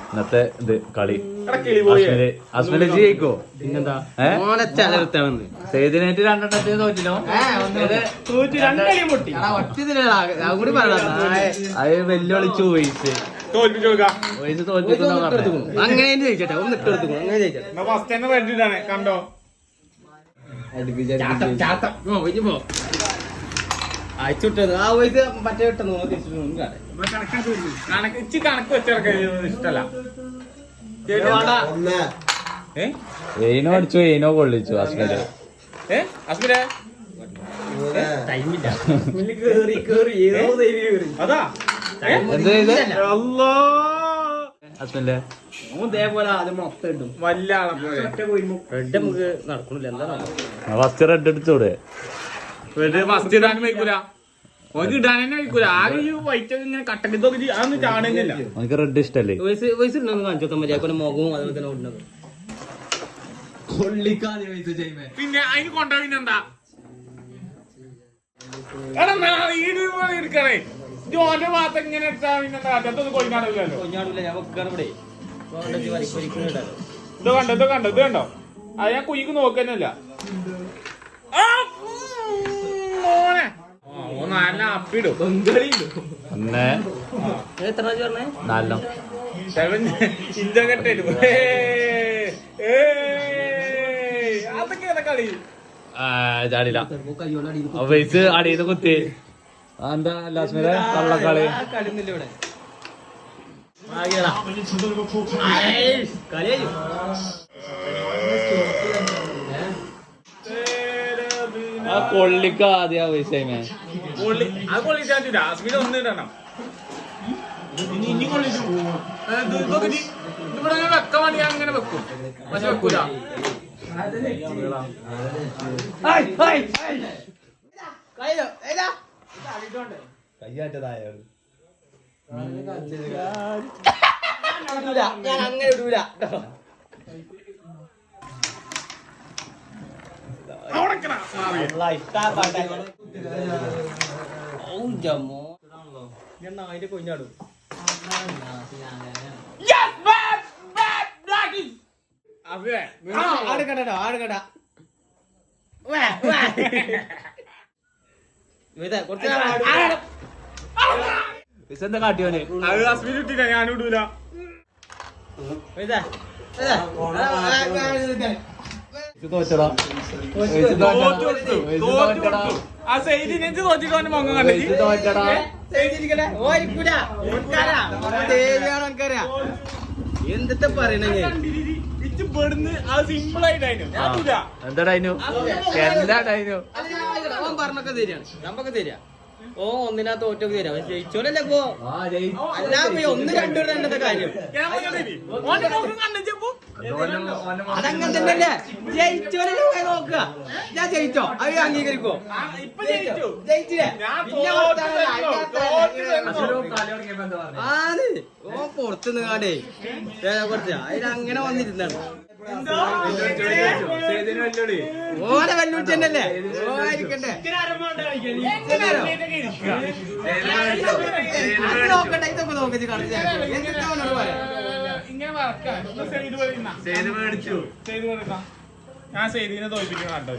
ഇന്നത്തെ ഇത് കളി അസ്മല ജയിക്കോ പിന്നെന്താ സേതിനായിട്ട് രണ്ടെണ്ണത്തിന് തോറ്റില്ലോ അത് വെല്ലുവിളിച്ചു വോയിസ് വോയിസ് തോൽപ്പിക്കുന്നോ അങ്ങനെ ജയിച്ചോട്ടെ ഒന്ന് ഇട്ടെടുത്തു അങ്ങനെ ജയിച്ചോട്ടെ കണ്ടോ അയച്ചുവിട്ടത് ആ വോയിസ് മറ്റേ ഇട്ടെന്ന് കണക്ക് വെച്ചെടുക്ക ഇഷ്ടല്ല എയിനോ അടിച്ചു എയിനോ കൊള്ളിച്ചു അസ്മല് അസ്മിരെ അതാ എന്ത് ചെയ്ത് അസ്മല്ലേ ഇതേപോലെ അത് മൊത്തം ഇടും വല്ല ആളെ റെഡ് നമുക്ക് നടക്കണില്ല എന്താ ഫസ്റ്റ് റെഡ് അടിച്ചൂടെ ഫസ്റ്റ് ഇടാനും വയ്ക്കൂല ഓന് ഇടാൻ തന്നെ വയ്ക്കൂല ആകെ ഈ വൈറ്റ് ഇങ്ങനെ കട്ടക്കിതൊക്കെ അതൊന്നും ചാടുന്നില്ല എനിക്ക് റെഡ് ഇഷ്ടല്ലേ വയസ്സ് ഉണ്ടെന്ന് കാണിച്ചു മര്യാദ മുഖവും അതുപോലെ തന്നെ ഉണ്ടത് പിന്നെ അതിന് കൊണ്ട പിന്നെന്താ എടുക്കണേ ഓന്റെ ഭാഗത്ത് ഇങ്ങനെ എടുത്താ പിന്നെന്താ അതൊന്നും കൊഞ്ഞാടില്ലല്ലോ കൊഞ്ഞാടില്ല ഞാൻ വെക്കാണ് ഇവിടെ ഇത് കണ്ടോ അത് ഞാൻ കുയ്ക്ക് നോക്കുന്നല്ല മോനെ നല്ല അപ്പിടും ഒന്ന് എത്ര പറഞ്ഞേ 4 ഇഞ്ചകട്ടു അതൊക്കെ കളി ചാടില്ല വയസ്സ് അടിയത് കുത്തി എന്താ ലാസ്മേലെ കള്ളക്കളി കളിയൊന്നുമില്ല ഇവിടെ ആ കൊള്ളിക്ക് ആദ്യ വയസ്സായി അത് കൊള്ളിച്ചാൽ രാസ്മിൽ ഒന്ന് ഇടണം ഇനി കൊള്ളിച്ചു ഇവിടെ വെക്കാൻ വേണ്ടി ഞാൻ അങ്ങനെ വെക്കും പക്ഷെ വെക്കൂല കയ്യാറ്റതായ ഞാൻ അങ്ങനെ ഇടൂല അതിന്റെ കൊഞ്ഞാടും ആടുകടോ ആടുകട എന്താ കാട്ടിയോന് അത് അസ്മിൻ ഇട്ടില്ല ഞാനും ഇടൂല തോറ്റടാ ആ സൈഡിനെ തോറ്റിട്ട് അവന്റെ മുഖം കണ്ടു തോറ്റടാ എന്തൊക്കെ പറയണേ സിമ്പിൾ ആയിട്ടായിരുന്നു എന്താടായിനു എന്താടായിനു ഓൻ പറഞ്ഞൊക്കെ തരാണ് നമ്മക്ക് തരാ ഓ ഒന്നിനാ തോറ്റൊക്കെ തരാം ജയിച്ചോലല്ലേ പോ അല്ല ഒന്ന് രണ്ടു രണ്ടത്തെ കാര്യം അതങ്ങനെ തന്നെയല്ലേ ജയിച്ചോലല്ലേ പോയി നോക്കുക ഞാൻ ജയിച്ചോ അത് അംഗീകരിക്കോ ജയിച്ചില്ലേ ആണ് ഓ പുറത്തുനിന്ന് കാണ്ടേ കുറച്ച് അതിലങ്ങനെ വന്നിരുന്നാണ് ഓനെ വെല്ലുവിളിച്ച് തന്നെയല്ലേ ഓയിരിക്കണ്ടേ നോക്കട്ടെ ഇതൊക്കെ നോക്കി കാണിച്ചു ഇങ്ങനെ ഞാൻ സെയ്ദിനെ തോൽപ്പിക്കുന്ന കണ്ടോ